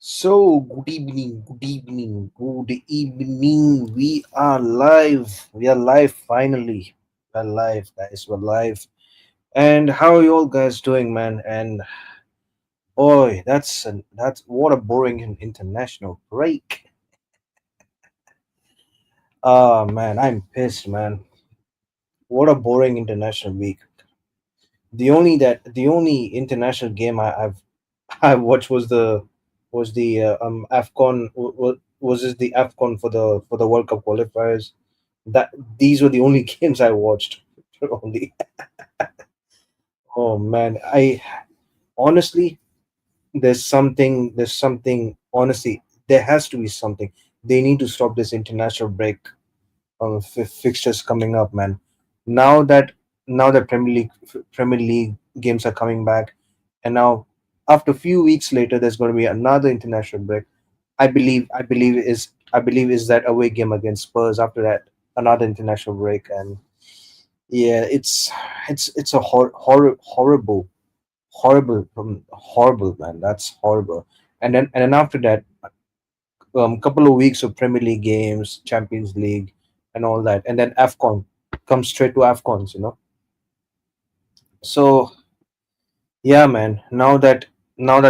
So, good evening, good evening, good evening. We are live. We are live finally. We're live, guys. We're live. And how are you all guys doing, man? And boy, that's what a boring international break. Ah, man, I'm pissed, man. What a boring international week. The only international game I've I watched was the Afcon. Was this the Afcon for the World Cup qualifiers? That These were the only games I watched. Only. Oh man, I honestly, there's something. Honestly, there has to be something. They need to stop this international break fixtures coming up, man. Now that now that Premier League games are coming back, and now after a few weeks later, there's going to be another international break. I believe is that away game against Spurs. After that, another international break, and yeah, it's a horrible, man. That's horrible. And then after that, couple of weeks of Premier League games, Champions League, and all that, and then Afcon comes straight to Afcons, you know. So yeah, man. Now that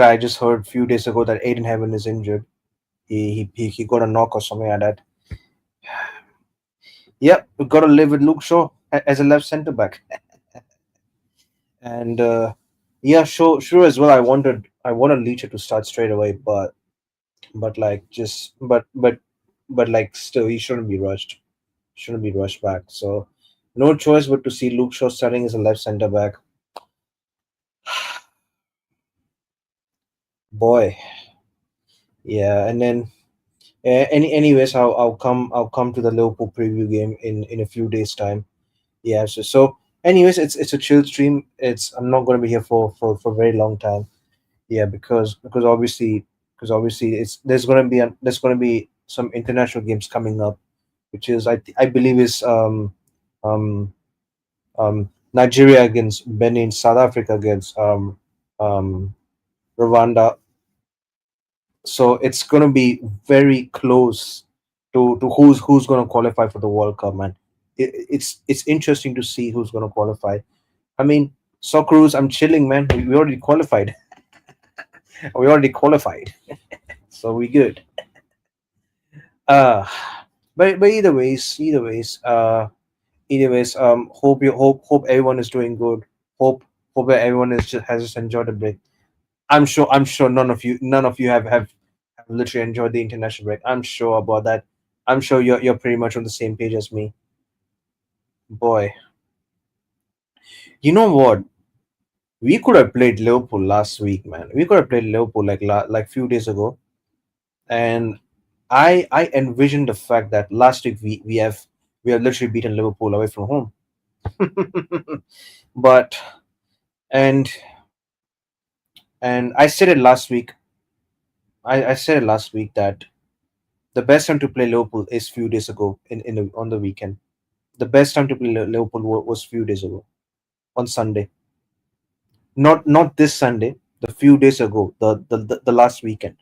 I just heard a few days ago that Aiden Heaven is injured, he got a knock or something like that. Yep, we got to live with Luke Shaw as a left centre back, and yeah, sure as well. I wanted Leacher to start straight away, but like just but like still he shouldn't be rushed back. So no choice but to see Luke Shaw starting as a left centre back. Boy, yeah, and then anyways, I'll come to the Liverpool preview game in a few days time. Yeah, so anyways, it's a chill stream. It's I'm not going to be here for a very long time. Yeah, because obviously it's there's going to be some international games coming up, which is I believe is Nigeria against Benin, South Africa against um, Rwanda. So it's going to be very close to who's going to qualify for the World Cup, man. It's interesting to see who's going to qualify. I mean, Socceroos, I'm chilling, man. We already qualified. We already qualified, so we good. Uh but either ways, hope everyone is doing good. Hope that everyone has just enjoyed the break. I'm sure none of you have literally enjoyed the international break. I'm sure about that. I'm sure you're pretty much on the same page as me. Boy, you know what? We could have played Liverpool last week, man. We could have played Liverpool like few days ago, and I envisioned the fact that last week we have literally beaten Liverpool away from home. but and and I said it last week that the best time to play Liverpool is few days ago on the weekend. The best time to play Liverpool was few days ago on Sunday. Not this Sunday. The few days ago, the last weekend.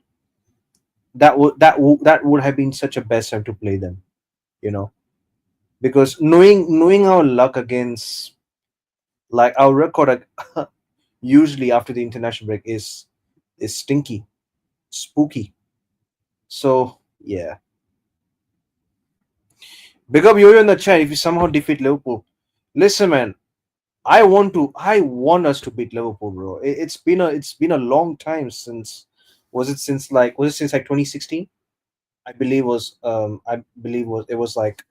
That would have been such a best time to play them. You know, because knowing our luck against like our record usually after the international break is stinky, spooky. So yeah, big up Yo-Yo in the chat if you somehow defeat Liverpool. Listen, man, I want us to beat Liverpool, bro. It's been a long time since was it since like 2016? I believe it was like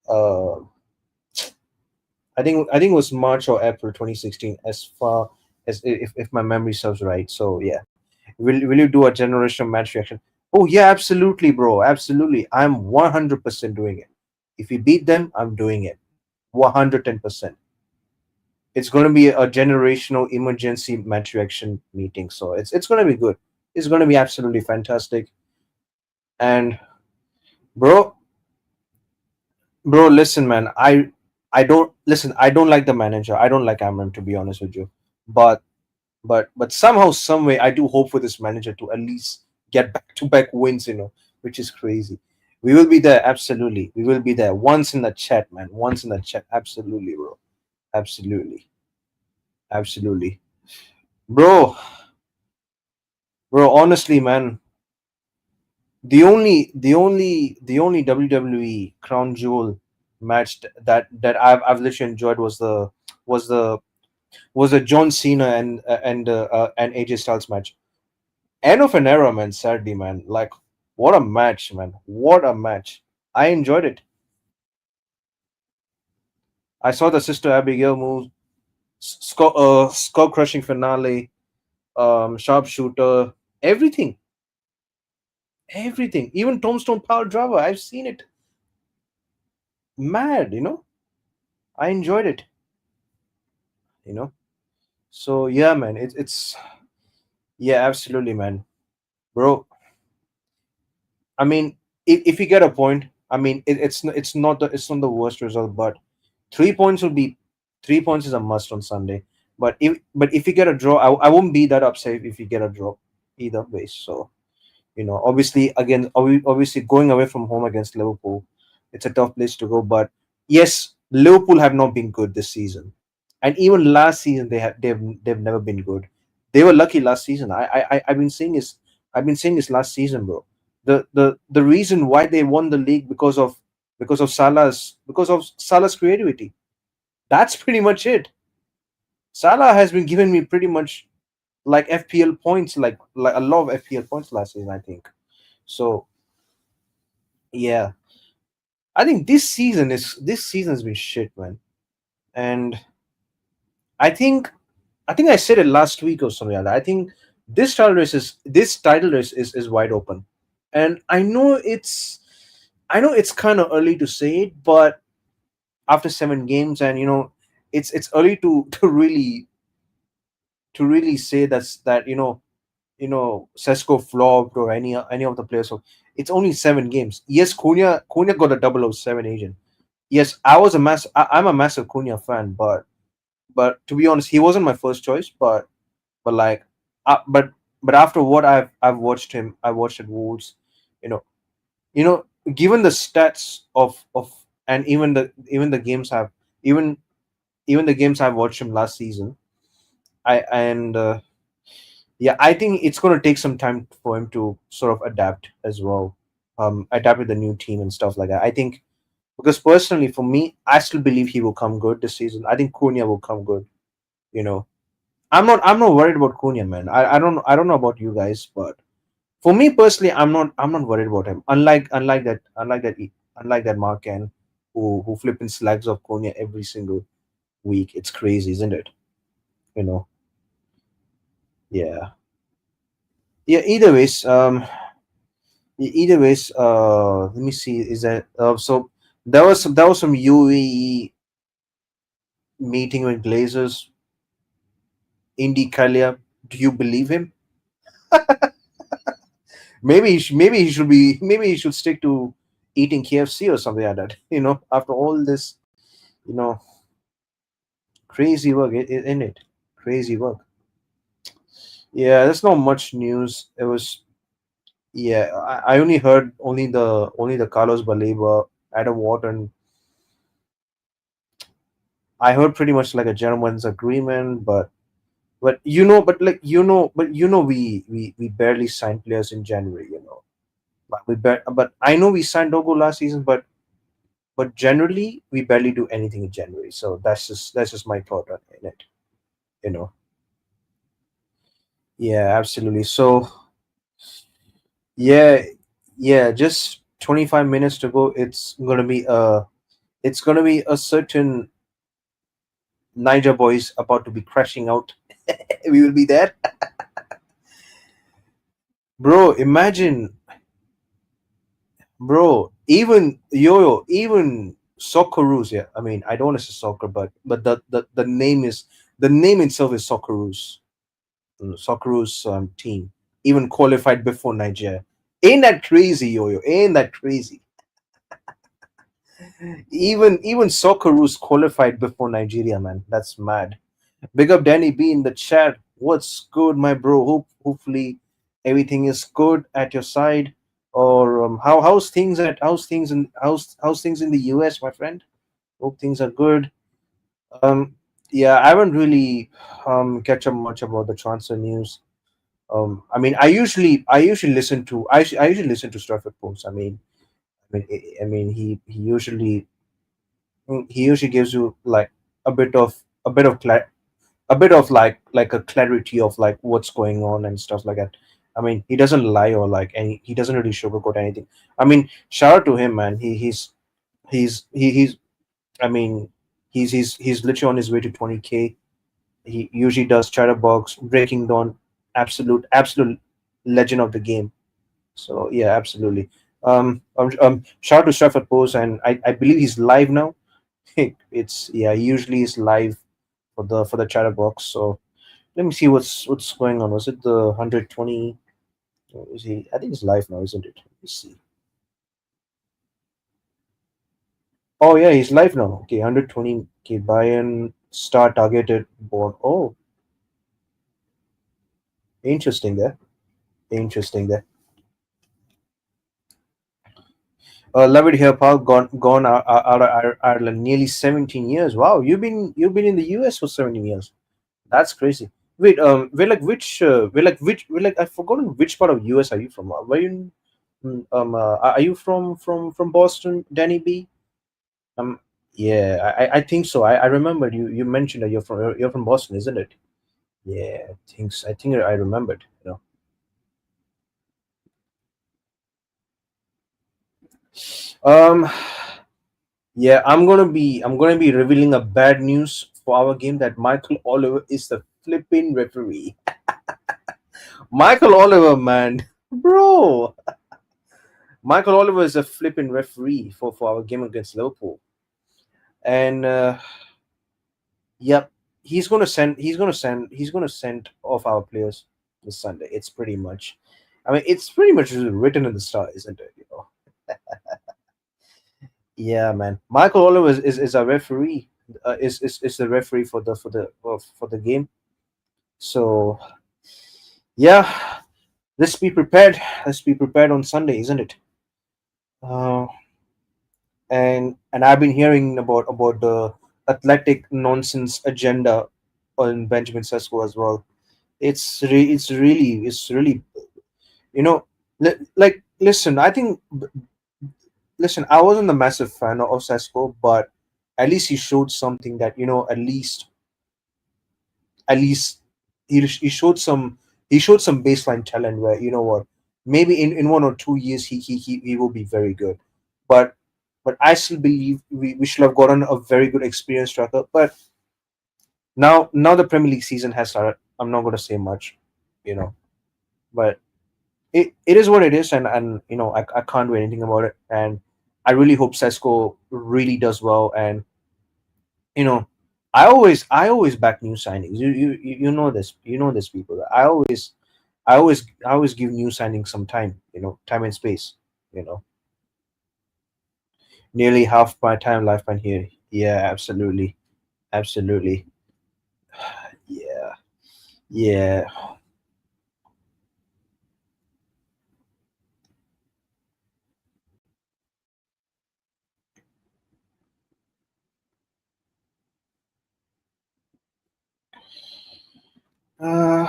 uh I think it was March or April 2016 as far as if my memory serves right. So yeah. Will you do a generational match reaction? Oh yeah, absolutely, bro. Absolutely. I'm 100% doing it. If we beat them, I'm doing it. 110%. It's going to be a generational emergency match reaction meeting. So it's going to be good. It's going to be absolutely fantastic. And bro, listen, man. I don't listen. I don't like the manager. I don't like Amram, to be honest with you. But but somehow, some way, I do hope for this manager to at least get back to back wins, which is crazy. We will be there, absolutely. We will be there. Once in the chat, man. Once in the chat, absolutely, bro. Absolutely, absolutely, bro. Bro, honestly, man, the only WWE Crown Jewel match that I've literally enjoyed was the was the John Cena and AJ Styles match. End of an era, man. Saturday, man. Like, what a match, man. What a match. I enjoyed it. I saw the Sister Abigail move, skull crushing finale, sharpshooter, everything, everything. Even Tombstone Power Driver. I've seen it. Mad, I enjoyed it. You know. So yeah, man. It's yeah, absolutely, man, bro. I mean, if you get a point, I mean, it's not the worst result, but 3 points will be 3 points is a must on Sunday. But if you get a draw, I won't be that upset if you get a draw either way. So obviously, again, obviously going away from home against Liverpool, it's a tough place to go. But yes, Liverpool have not been good this season, and even last season they've never been good. They were lucky last season. I've been saying this last season, bro. The reason why they won the league because of Salah's creativity. That's pretty much it. Salah has been giving me pretty much like FPL points, like a lot of FPL points last season, I think. So yeah, I think this season has been shit, man. And I think I think I said it last week or something like that. I think this title race is wide open, and I know it's kind of early to say it, but after 7 games, and it's early to to really say that Sesko flopped or any of the players. So it's only 7 games. Yes, Cunha got a 007 agent. Yes, I'm a massive Cunha fan, but to be honest, he wasn't my first choice. But like, but after what I've watched him, I watched at Wolves. You know, you know, given the stats of and even the games I've even even the games I've watched him last season, I and yeah, I think it's going to take some time for him to sort of adapt as well, adapt with the new team and stuff like that. I think because personally, for me, I still believe he will come good this season. I think Cunha will come good. You know, I'm not worried about Cunha, man. I don't know about you guys, but for me personally, I'm not worried about him. Unlike that Marcan who flipping slags of Cunha every single week. It's crazy, isn't it? You know. Yeah. Yeah. Let me see. Is that so? There was some UAE meeting with Glazers. Indy Kalia. Do you believe him? Maybe he should stick to eating KFC or something like that. After all this, you know, crazy work in it. Crazy work. Yeah, there's not much news. It was yeah. I only heard only the Carlos Baleba, Adam Wharton. I heard pretty much like a gentleman's agreement, but we barely signed players in January. But I know we signed Dogo last season, but generally we barely do anything in January. So that's just my thought in it. You know. Yeah, absolutely. So yeah, yeah, just 25 minutes to go. It's gonna be a certain Niger boys about to be crashing out. We will be there, bro. Imagine, bro. Even Socceroos. Yeah, I mean, I don't want to say soccer, but the name itself is Socceroos. Socceroos team even qualified before Nigeria. Ain't that crazy, Yo-Yo? Ain't that crazy? Even Socceroos qualified before Nigeria, man. That's mad. Big up Danny B in the chat. What's good, my bro? Hopefully Everything is good at your side, or how's things in the US, my friend? Hope things are good. Um, yeah, I haven't really catch up much about the transfer news. I mean, I usually listen to I usually listen to Stratford Post. I mean, he usually gives you like a bit of a bit of a bit of like a clarity of like what's going on and stuff like that. I mean, he doesn't lie or like any. He doesn't really sugarcoat anything. I mean, shout out to him, man. He's. I mean, he's literally on his way to 20K. He usually does chatterbox, breaking down, absolute legend of the game. So yeah, absolutely. Shout out to Stratford Post, and I believe he's live now. It's yeah, he usually is live for the chatterbox. So let me see what's going on. Was it the 120? Is he? I think it's live now, isn't it? Let's see. Oh yeah, he's live now. Okay, 120K Bayern star targeted board. Oh, interesting there. Interesting there. Love it here, Paul. Gone out of Ireland nearly 17 years. Wow, you've been in the US for 17 years. That's crazy. Wait, we're like I've forgotten which part of US are you from? Were you are you from Boston, Danny B? Um, yeah, I think so. I remembered you mentioned that you're from Boston, isn't it? Yeah, I think I remembered. Um, yeah, I'm gonna be revealing a bad news for our game that Michael Oliver is the flipping referee. Michael Oliver, man, bro. Michael Oliver is a flipping referee for our game against Liverpool, and yep, he's gonna send off our players this Sunday. It's pretty much, I mean, it's pretty much written in the star, isn't it? Yeah, man. Michael Oliver is a referee. Is the referee for the game. So yeah, let's be prepared. Let's be prepared on Sunday, isn't it? Uh, and I've been hearing about the athletic nonsense agenda on Benjamin Sesko as well. It's really like listen. I think listen. I wasn't a massive fan of Sesko, but at least he showed something that at least he showed some baseline talent where you know what, maybe in 1 or 2 years he will be very good, but I still believe we should have gotten a very good experienced striker. But now the Premier League season has started. I'm not going to say much, you know, but it is what it is, and I can't do anything about it. And I really hope Sesko really does well. And you know, I always back new signings. You know this. You know this, people. I always give new signings some time. Time and space. You know, nearly half my time lifespan here. Yeah, absolutely, absolutely. Yeah, yeah. Uh,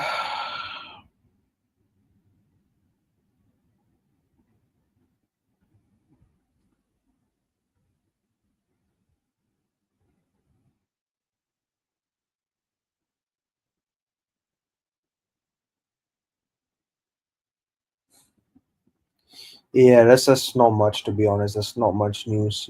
yeah, that's just not much, to be honest. That's not much news.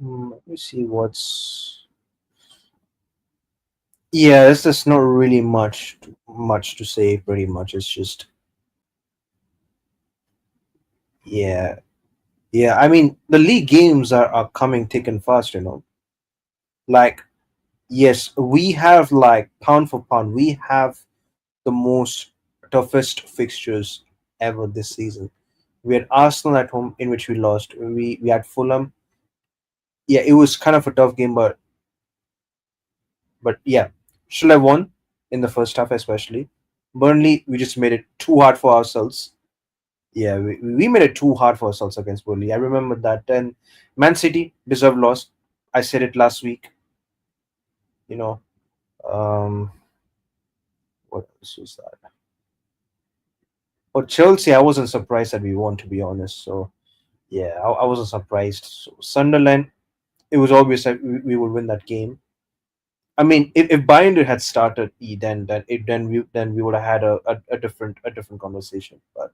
Let me see what's. Yeah, it's just not really much to say. Pretty much, it's just yeah, yeah. I mean, the league games are coming thick and fast. Like Yes, we have like pound for pound, we have the most toughest fixtures ever this season. We had Arsenal at home, in which we lost. We had Fulham. Yeah, it was kind of a tough game, but yeah, should have won in the first half, especially. Burnley, we just made it too hard for ourselves. Yeah, we made it too hard for ourselves against Burnley. I remember that. And Man City deserved loss. I said it last week. You know, um, what else was that? But Chelsea, I wasn't surprised that we won, to be honest. So yeah, I wasn't surprised. So Sunderland, it was obvious that we would win that game. I mean, if Binder had started, then we would have had a different conversation. But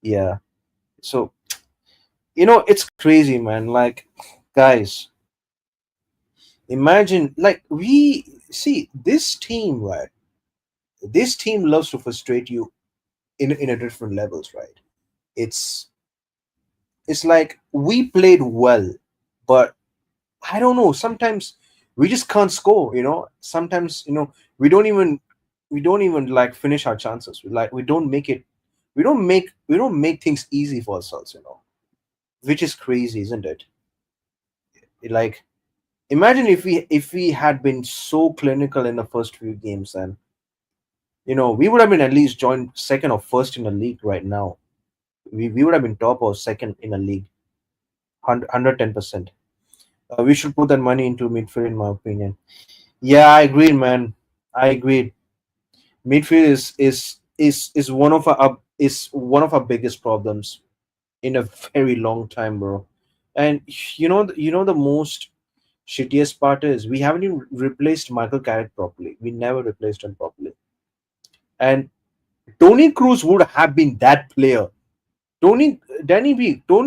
yeah, so it's crazy, man. Like, guys, imagine, like, we see this team, right? This team loves to frustrate you in a different levels, right? It's it's like we played well, but I don't know. Sometimes we just can't score. Sometimes we don't even like finish our chances. We don't make it. We don't make things easy for ourselves. Which is crazy, isn't it? Like, imagine if we had been so clinical in the first few games, and we would have been at least joined second or first in the league right now. We would have been top or second in the league, 110%. We should put that money into midfield, in my opinion. Yeah, I agree, man. I agree. Midfield is one of our biggest problems in a very long time, bro. And the most shittiest part is we haven't even replaced Michael Carrick properly. We never replaced him properly. And Tony Cruz would have been that player. Tony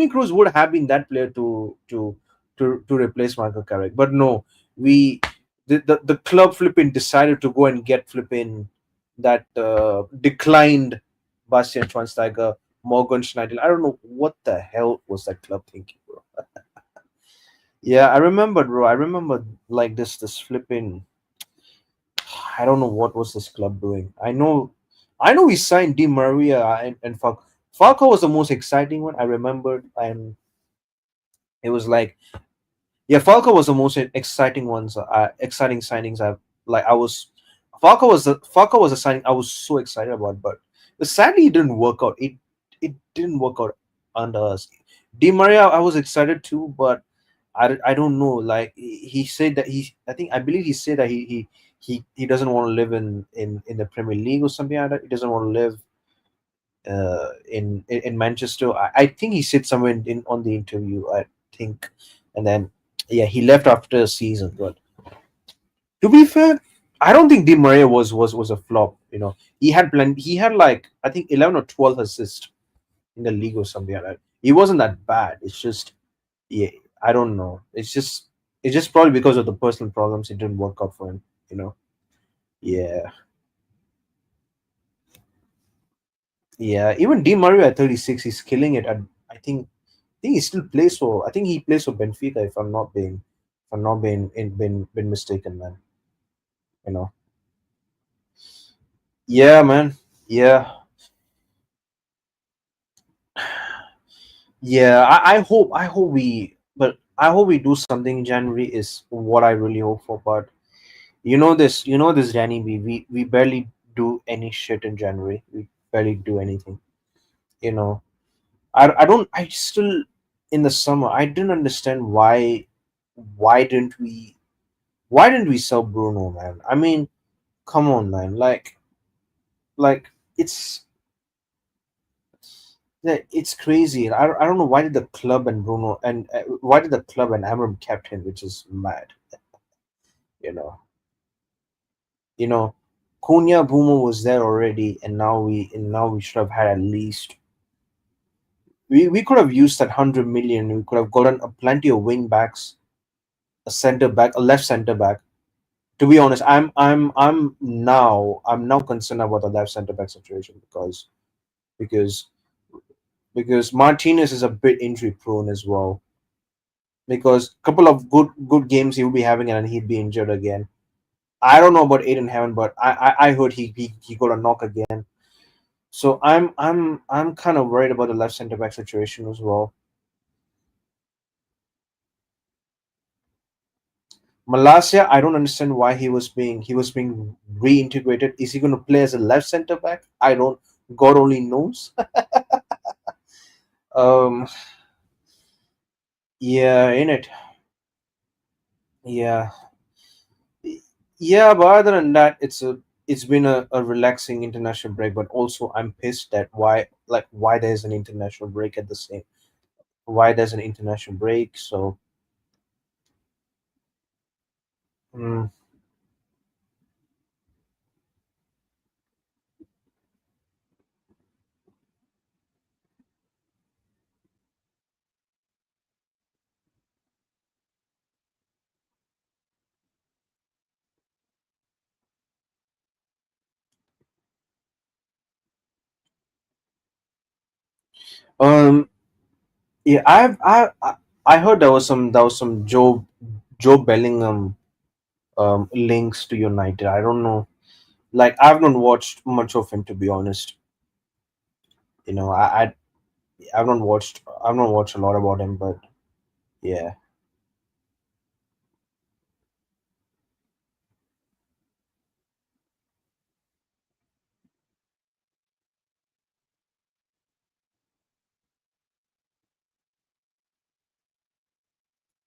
Cruz would have been that player to replace Michael Carrick. But no, we the club flipping decided to go and get flipping that declined Bastian Schweinsteiger, Morgan Schneider. I don't know what the hell was that club thinking, bro. Yeah, I remember, bro. I remember like this flipping. I don't know what was this club doing. I know we signed Di Maria and Falco. Falco was the most exciting one I remembered, and it was like, yeah, Falco was the most exciting signings I've like. Falco was a signing I was so excited about, but sadly it didn't work out. It didn't work out under us. Di Maria, I was excited too, but I don't know. Like, he said that I believe he said that he doesn't want to live in the Premier League or something like that. He doesn't want to live in Manchester. I think he said somewhere on the interview. I think, and then yeah, he left after a season. But to be fair, I don't think Di Maria was a flop. He had like, I think 11 or 12 assists in the league or something like that. He wasn't that bad. It's just, yeah, I don't know. It's just probably because of the personal problems. It didn't work out for him. You know. Yeah, yeah. Even Di Maria at 36, he's killing it. I think he still plays for. I think he plays for Benfica. If I'm not being mistaken, man. You know. Yeah, man. Yeah, yeah. I hope we do something in January is what I really hope for. But this, Danny. We barely do any shit in January. We barely do anything. You know. I don't. I still, in the summer, I didn't understand why didn't we why didn't we sell Bruno, man? I mean, come on, man. Like it's yeah, it's crazy. I don't know why did the club and Bruno and why did the club and Amram kept him, which is mad. You know, you know, Konya Boomer was there already, and now we should have had at least we could have used that 100 million. We could have gotten plenty of wing backs, a center back, a left center back. To be honest, I'm now concerned about the left center back situation because because Martinez is a bit injury prone as well. Because couple of good games he will be having and he'd be injured again. I don't know about Aiden Heaven, but I heard he got a knock again. So I'm kind of worried about the left center back situation as well. Malasia, I don't understand why he was being reintegrated. Is he going to play as a left center back? I don't. God only knows. Um, yeah, in it. Yeah, yeah. But other than that, it's been a relaxing international break. But also, I'm pissed that why there's an international break at the same. Why there's an international break? So, mm, um, yeah, I heard there was some Joe Bellingham links to United. I don't know. Like I've not watched much of him to be honest. You know, I've not watched a lot about him, but yeah.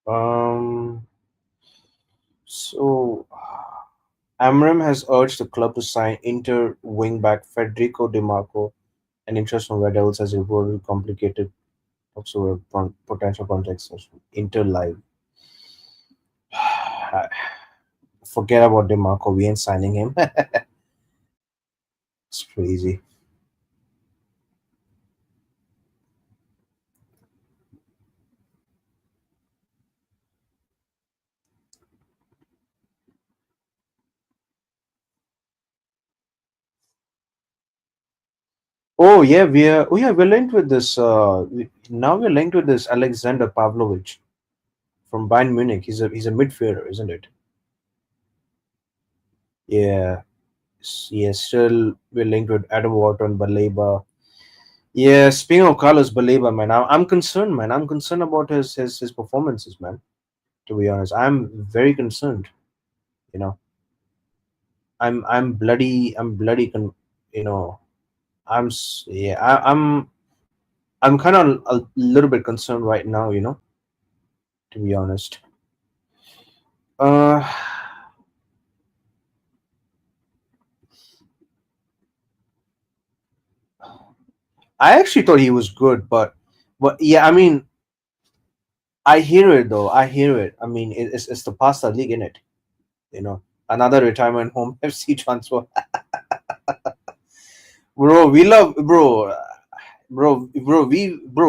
Um. So Amram has urged the club to sign Inter wingback Federico Di Marco, and interest from Red Devils has reported complicated talks over potential contracts of Inter live. Forget about Di Marco. We ain't signing him. It's crazy. We're linked with this. Now we're linked with this Alexander Pavlovich from Bayern Munich. He's a midfielder, isn't it? Yeah, yeah. Still, we're linked with Adam Wharton, Baleba. Yeah, speaking of Carlos Baleba, man, I'm concerned, man. I'm concerned about his performances, man. To be honest, I'm very concerned. You know, you know, I'm kind of a little bit concerned right now. To be honest. Uh, I actually thought he was good, but yeah, I mean, I hear it though. I hear it. I mean, it's the pasta league in it. You know, another retirement home FC transfer, bro. We love,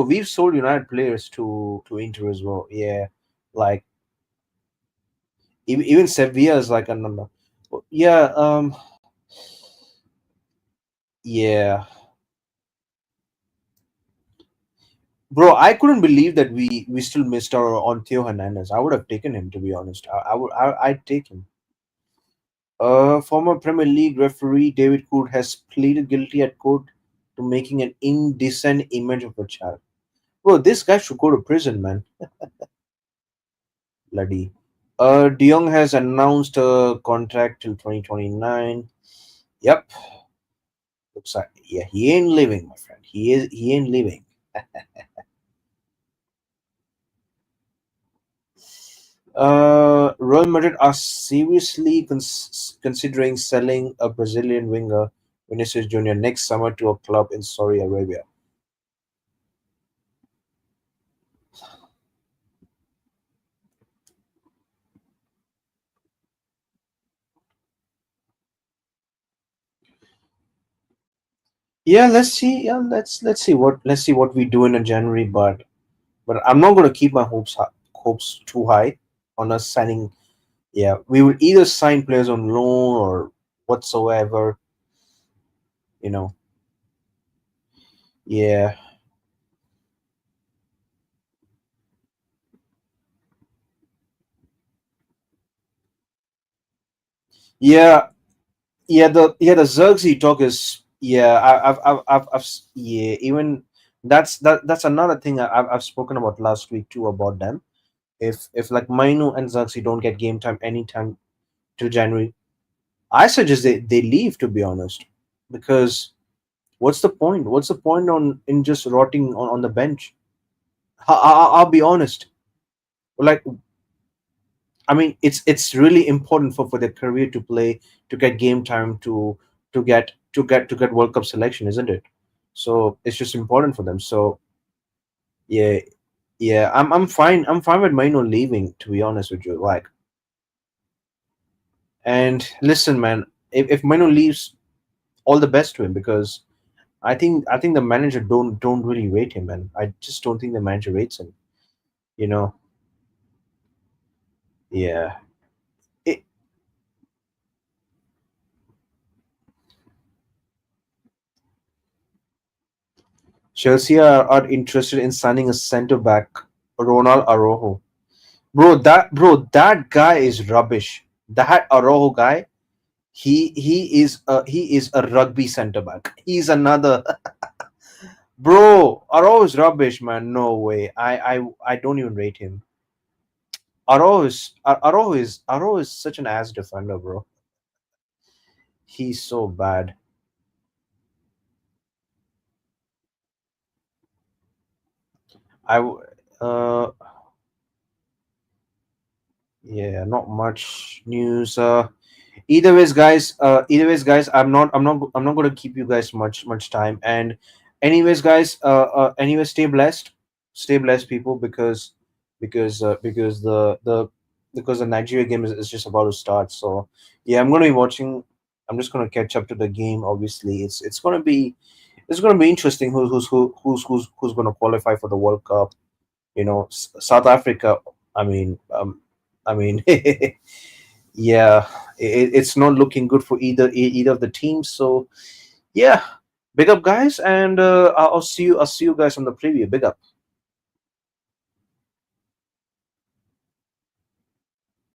we've sold United players to Inter as well. Yeah, like even Sevilla is like a number. Yeah, yeah, bro. I couldn't believe that we still missed out on Theo Hernandez. I would have taken him to be honest. I'd take him. Former Premier League referee David Cook has pleaded guilty at court to making an indecent image of a child. Bro, this guy should go to prison, man. Bloody. De Jong has announced a contract till 2029. Yep. Looks like yeah, he ain't leaving, my friend. He ain't leaving. Real Madrid are seriously considering selling a Brazilian winger, Vinicius Junior, next summer to a club in Saudi Arabia. Yeah, let's see. Yeah, let's see what we do in January. But I'm not going to keep my hopes too high on us signing. Yeah, we will either sign players on loan or whatsoever. You know. Yeah, Yeah, the Xerxes talk is, yeah. Yeah, even that's another thing I've spoken about last week too about them. If like Mainu and Xerxes don't get game time anytime till January, I suggest they leave, to be honest, because what's the point? What's the point on in just rotting on the bench? I'll be honest. Like, I mean, it's really important for their career to play, to get game time, to get World Cup selection, isn't it? So it's just important for them. So yeah, yeah, I'm fine. I'm fine with Mino leaving, to be honest with you. Like, and listen, man, if Mino leaves, all the best to him, because I think the manager don't really rate him, man. I just don't think the manager rates him. You know, yeah. It, Chelsea are interested in signing a centre back, Ronald Araujo. Bro, that guy is rubbish. That Araujo guy, he is a rugby centre back. He's another bro. Araujo is rubbish, man. No way. I don't even rate him. Araujo is such an ass defender, bro. He's so bad. I w- yeah, not much news. Either ways, guys, I'm not going to keep you guys much time. And anyways, stay blessed, people, because the Nigeria game is just about to start. So yeah, I'm going to be watching. I'm just going to catch up to the game. Obviously, it's going to be interesting who's going to qualify for the World Cup. South Africa. I mean, yeah, it's not looking good for either of the teams. So yeah, big up, guys, and I'll see you guys on the preview. Big up.